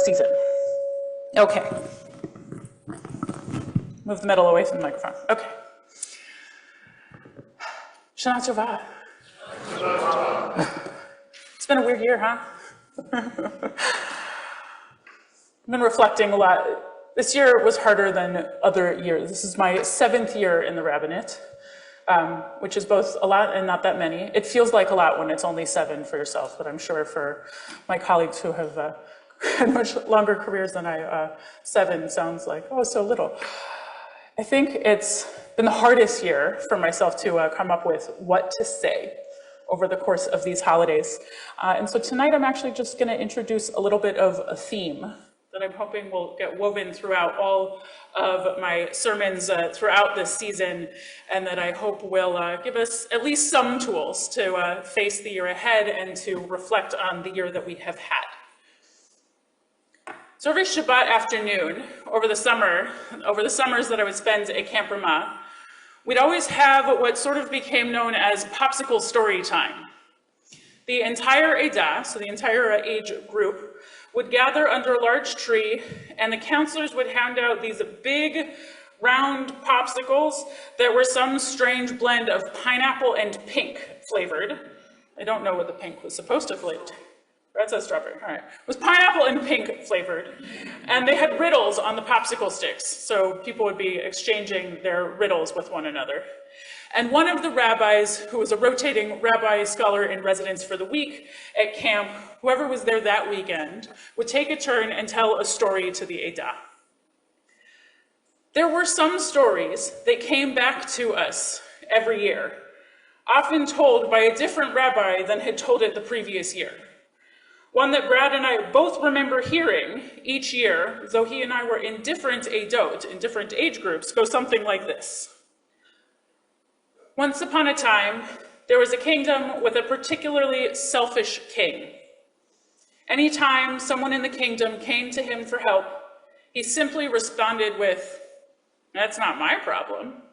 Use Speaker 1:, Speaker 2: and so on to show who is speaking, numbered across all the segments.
Speaker 1: season. Okay. Move the metal away from the microphone. Okay. Shana Tova. It's been a weird year, huh? I've been reflecting a lot. This year was harder than other years. This is my 7th year in the rabbinate, which is both a lot and not that many. It feels like a lot when it's only 7 for yourself, but I'm sure for my colleagues who have had much longer careers than I, 7 sounds like, oh, so little. I think it's been the hardest year for myself to come up with what to say over the course of these holidays. And so tonight I'm actually just going to introduce a little bit of a theme that I'm hoping will get woven throughout all of my sermons throughout this season, and that I hope will give us at least some tools to face the year ahead and to reflect on the year that we have had. So every Shabbat afternoon over the summers that I would spend at Camp Ramah, we'd always have what sort of became known as popsicle story time. The entire Edah, so the entire age group, would gather under a large tree, and the counselors would hand out these big, round popsicles that were some strange blend of pineapple and pink flavored. I don't know what the pink was supposed to flavor. That says strawberry, all right. It was pineapple and pink flavored. And they had riddles on the popsicle sticks, so people would be exchanging their riddles with one another. And one of the rabbis, who was a rotating rabbi scholar in residence for the week at camp, whoever was there that weekend, would take a turn and tell a story to the Edah. There were some stories that came back to us every year, often told by a different rabbi than had told it the previous year. One that Brad and I both remember hearing each year, though he and I were in different Eidot, in different age groups, goes something like this. Once upon a time, there was a kingdom with a particularly selfish king. Anytime someone in the kingdom came to him for help, he simply responded with, "That's not my problem."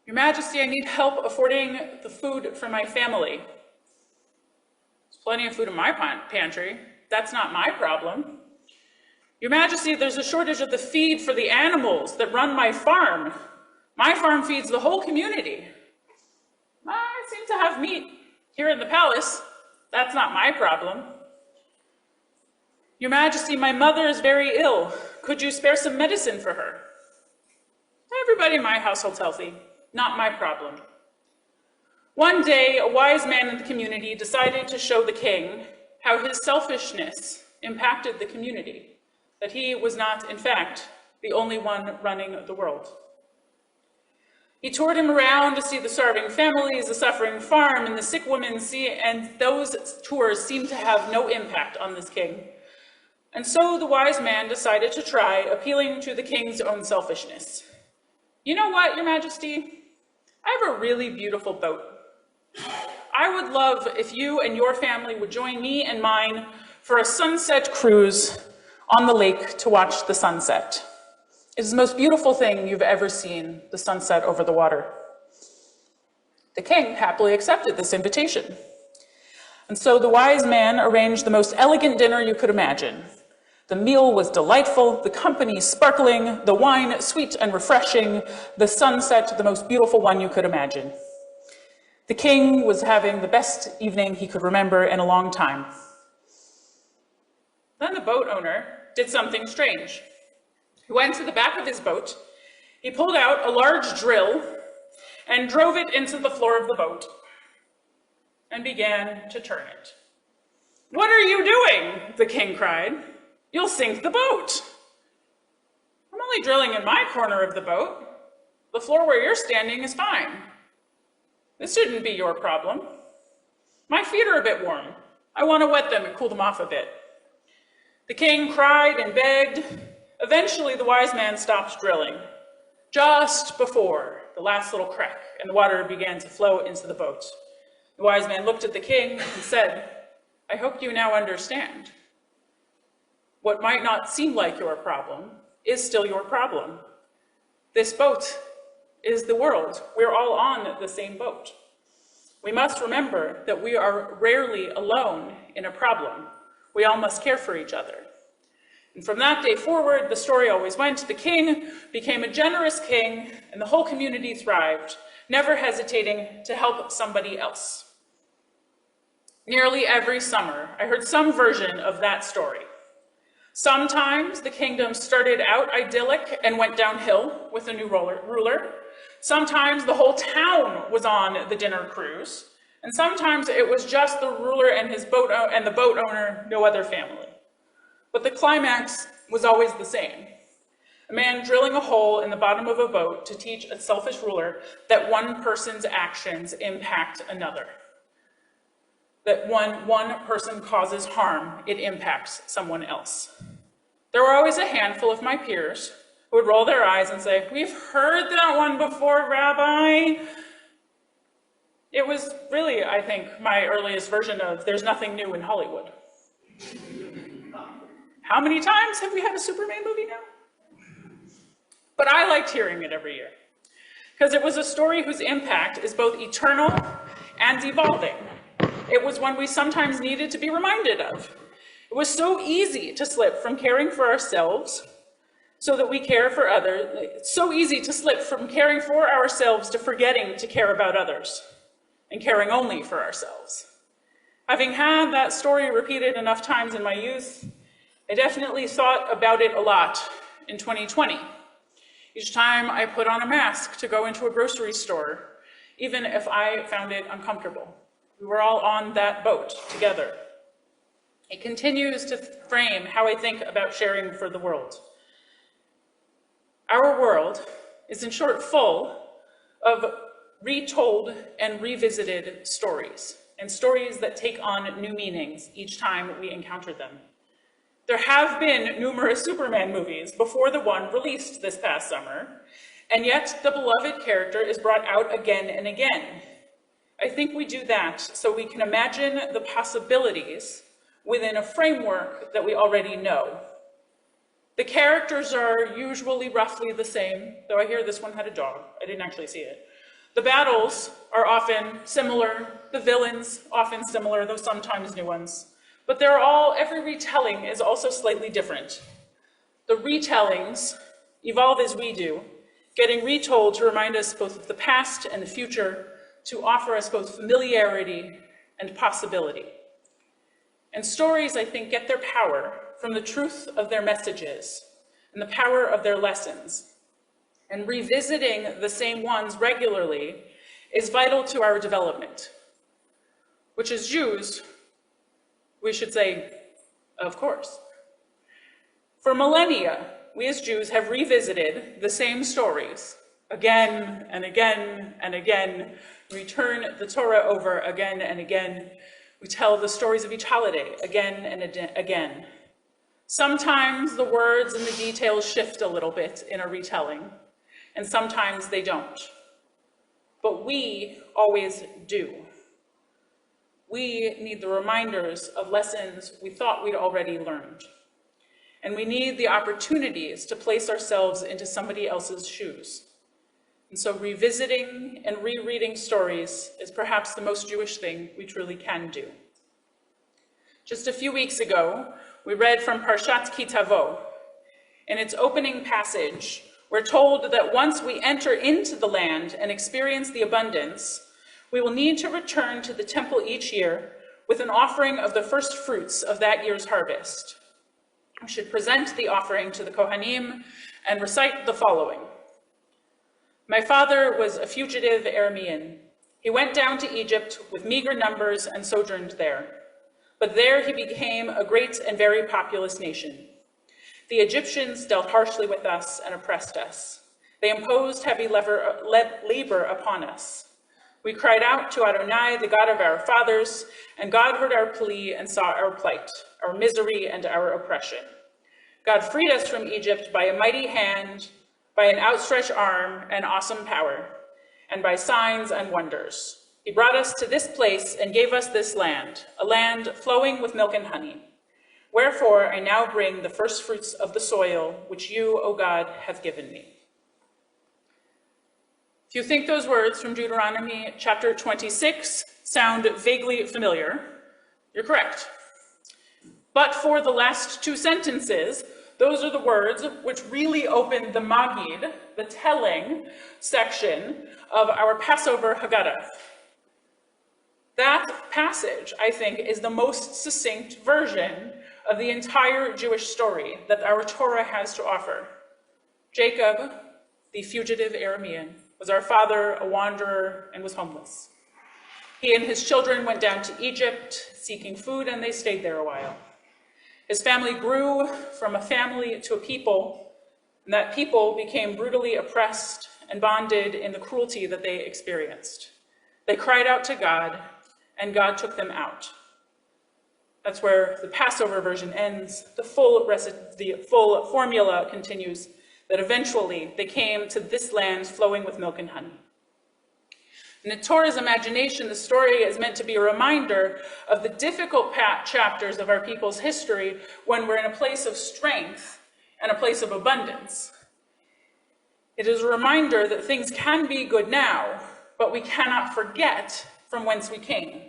Speaker 1: "Your Majesty, I need help affording the food for my family." "Plenty of food in my pantry. That's not my problem." "Your Majesty, there's a shortage of the feed for the animals that run my farm. My farm feeds the whole community." "I seem to have meat here in the palace. That's not my problem." "Your Majesty, my mother is very ill. Could you spare some medicine for her?" "Everybody in my household's healthy. Not my problem." One day, a wise man in the community decided to show the king how his selfishness impacted the community, that he was not, in fact, the only one running the world. He toured him around to see the starving families, the suffering farm, and the sick women, and those tours seemed to have no impact on this king. And so the wise man decided to try appealing to the king's own selfishness. "You know what, Your Majesty? I have a really beautiful boat. I would love if you and your family would join me and mine for a sunset cruise on the lake to watch the sunset. It is the most beautiful thing you've ever seen, the sunset over the water." The king happily accepted this invitation. And so the wise man arranged the most elegant dinner you could imagine. The meal was delightful, the company sparkling, the wine sweet and refreshing, the sunset the most beautiful one you could imagine. The king was having the best evening he could remember in a long time. Then the boat owner did something strange. He went to the back of his boat, he pulled out a large drill and drove it into the floor of the boat and began to turn it. "What are you doing?" the king cried. "You'll sink the boat." "I'm only drilling in my corner of the boat. The floor where you're standing is fine. This shouldn't be your problem. My feet are a bit warm. I want to wet them and cool them off a bit." The king cried and begged. Eventually, the wise man stopped drilling, just before the last little crack, and the water began to flow into the boat. The wise man looked at the king and said, "I hope you now understand. What might not seem like your problem is still your problem. This boat is the world. We're all on the same boat. We must remember that we are rarely alone in a problem. We all must care for each other. And from that day forward, the story always went, the king became a generous king, and the whole community thrived, never hesitating to help somebody else. Nearly every summer, I heard some version of that story. Sometimes the kingdom started out idyllic and went downhill with a new ruler. Sometimes the whole town was on the dinner cruise. And sometimes it was just the ruler and his the boat owner, no other family. But the climax was always the same. A man drilling a hole in the bottom of a boat to teach a selfish ruler that one person's actions impact another. That when one person causes harm, it impacts someone else. There were always a handful of my peers who would roll their eyes and say, "We've heard that one before, Rabbi." It was really, I think, my earliest version of "there's nothing new in Hollywood." How many times have we had a Superman movie now? But I liked hearing it every year, because it was a story whose impact is both eternal and evolving. It was one we sometimes needed to be reminded of. It was so easy to slip from caring for ourselves so that we care for others. It's so easy to slip from caring for ourselves to forgetting to care about others and caring only for ourselves. Having had that story repeated enough times in my youth, I definitely thought about it a lot in 2020. Each time I put on a mask to go into a grocery store, even if I found it uncomfortable. We were all on that boat together. It continues to frame how I think about sharing for the world. Our world is, in short, full of retold and revisited stories, and stories that take on new meanings each time we encounter them. There have been numerous Superman movies before the one released this past summer, and yet the beloved character is brought out again and again. I think we do that so we can imagine the possibilities within a framework that we already know. The characters are usually roughly the same, though I hear this one had a dog. I didn't actually see it. The battles are often similar, the villains often similar, though sometimes new ones. But every retelling is also slightly different. The retellings evolve as we do, getting retold to remind us both of the past and the future, to offer us both familiarity and possibility. And stories, I think, get their power from the truth of their messages and the power of their lessons. And revisiting the same ones regularly is vital to our development, which as Jews, we should say, of course. For millennia, we as Jews have revisited the same stories again and again and again. We turn the Torah over again and again. We tell the stories of each holiday again and again. Sometimes the words and the details shift a little bit in a retelling, and sometimes they don't. But we always do. We need the reminders of lessons we thought we'd already learned. And we need the opportunities to place ourselves into somebody else's shoes. And so revisiting and rereading stories is perhaps the most Jewish thing we truly can do. Just a few weeks ago, we read from Parshat Ki Tavo. In its opening passage, we're told that once we enter into the land and experience the abundance, we will need to return to the temple each year with an offering of the first fruits of that year's harvest. We should present the offering to the Kohanim and recite the following. My father was a fugitive Aramean. He went down to Egypt with meager numbers and sojourned there. But there he became a great and very populous nation. The Egyptians dealt harshly with us and oppressed us. They imposed heavy labor upon us. We cried out to Adonai, the God of our fathers, and God heard our plea and saw our plight, our misery and our oppression. God freed us from Egypt by a mighty hand, by an outstretched arm and awesome power, and by signs and wonders. He brought us to this place and gave us this land, a land flowing with milk and honey. Wherefore I now bring the first fruits of the soil, which you, O God, have given me. If you think those words from Deuteronomy chapter 26 sound vaguely familiar, you're correct. But for the last two sentences, those are the words which really open the Magid, the telling section of our Passover Haggadah. That passage, I think, is the most succinct version of the entire Jewish story that our Torah has to offer. Jacob, the fugitive Aramean, was our father, a wanderer, and was homeless. He and his children went down to Egypt seeking food, and they stayed there a while. His family grew from a family to a people, and that people became brutally oppressed and bonded in the cruelty that they experienced. They cried out to God, and God took them out. That's where the Passover version ends. The full formula continues, that eventually they came to this land flowing with milk and honey. In the Torah's imagination, the story is meant to be a reminder of the difficult chapters of our people's history when we're in a place of strength and a place of abundance. It is a reminder that things can be good now, but we cannot forget from whence we came.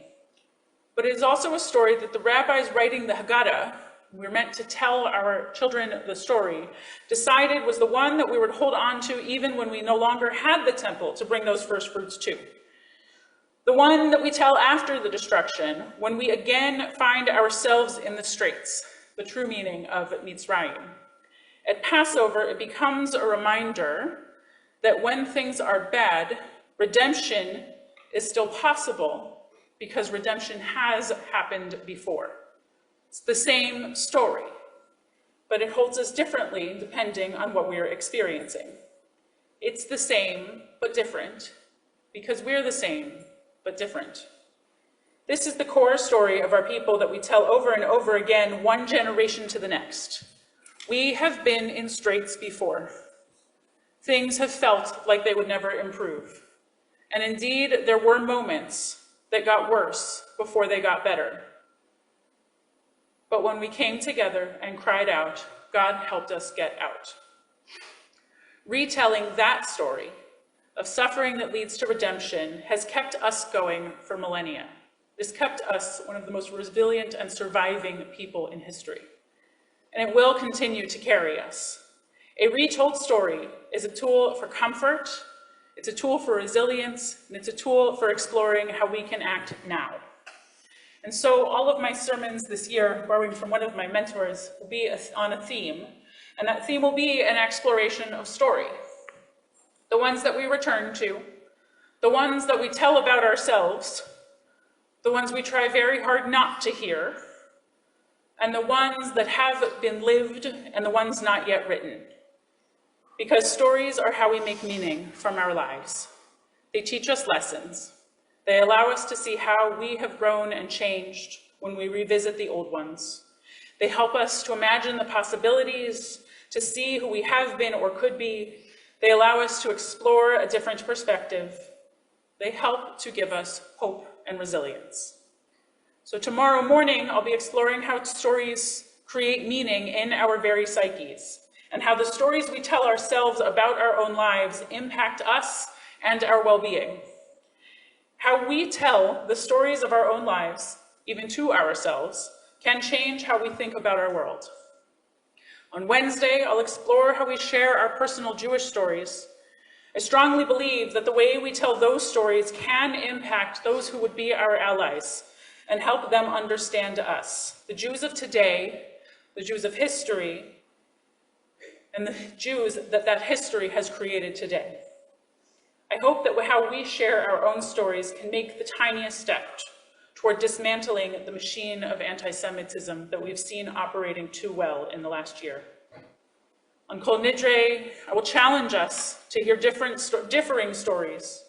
Speaker 1: But it is also a story that the rabbis writing the Haggadah, we're meant to tell our children the story, decided was the one that we would hold on to even when we no longer had the temple to bring those first fruits to. The one that we tell after the destruction, when we again find ourselves in the straits, the true meaning of Mitzrayim. At Passover, it becomes a reminder that when things are bad, redemption is still possible because redemption has happened before. It's the same story, but it holds us differently depending on what we're experiencing. It's the same, but different, because we're the same, but different. This is the core story of our people that we tell over and over again, one generation to the next. We have been in straits before. Things have felt like they would never improve. And indeed, there were moments that got worse before they got better. But when we came together and cried out, God helped us get out. Retelling that story of suffering that leads to redemption has kept us going for millennia. This kept us one of the most resilient and surviving people in history. And it will continue to carry us. A retold story is a tool for comfort, it's a tool for resilience, and it's a tool for exploring how we can act now. And so all of my sermons this year, borrowing from one of my mentors, will be on a theme, and that theme will be an exploration of story. The ones that we return to, the ones that we tell about ourselves, the ones we try very hard not to hear, and the ones that have been lived and the ones not yet written. Because stories are how we make meaning from our lives. They teach us lessons. They allow us to see how we have grown and changed when we revisit the old ones. They help us to imagine the possibilities, to see who we have been or could be. They allow us to explore a different perspective. They help to give us hope and resilience. So tomorrow morning, I'll be exploring how stories create meaning in our very psyches, and how the stories we tell ourselves about our own lives impact us and our well-being. How we tell the stories of our own lives, even to ourselves, can change how we think about our world. On Wednesday, I'll explore how we share our personal Jewish stories. I strongly believe that the way we tell those stories can impact those who would be our allies and help them understand us, the Jews of today, the Jews of history, and the Jews that history has created today. I hope that how we share our own stories can make the tiniest step toward dismantling the machine of anti-Semitism that we've seen operating too well in the last year. On Kol Nidre, I will challenge us to hear differing stories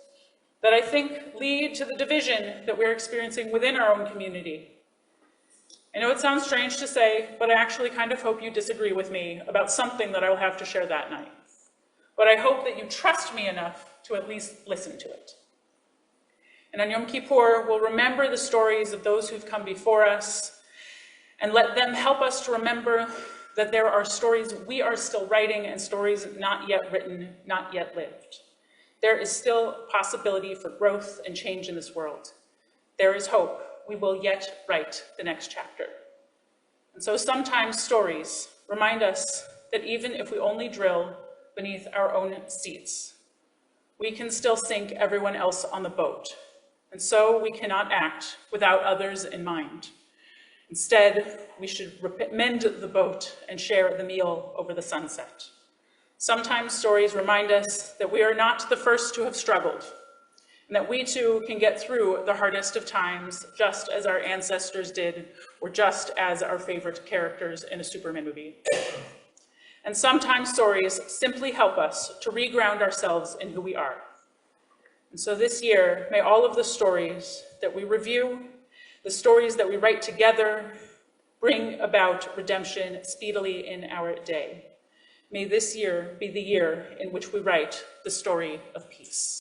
Speaker 1: that I think lead to the division that we're experiencing within our own community. I know it sounds strange to say, but I actually kind of hope you disagree with me about something that I will have to share that night. But I hope that you trust me enough to at least listen to it. And on Yom Kippur, we'll remember the stories of those who've come before us and let them help us to remember that there are stories we are still writing and stories not yet written, not yet lived. There is still possibility for growth and change in this world. There is hope. We will yet write the next chapter. And so sometimes stories remind us that even if we only drill beneath our own seats, we can still sink everyone else on the boat. And so we cannot act without others in mind. Instead, we should mend the boat and share the meal over the sunset. Sometimes stories remind us that we are not the first to have struggled, and that we too can get through the hardest of times just as our ancestors did, or just as our favorite characters in a Superman movie. And sometimes stories simply help us to reground ourselves in who we are. And so this year, may all of the stories that we review, the stories that we write together, bring about redemption speedily in our day. May this year be the year in which we write the story of peace.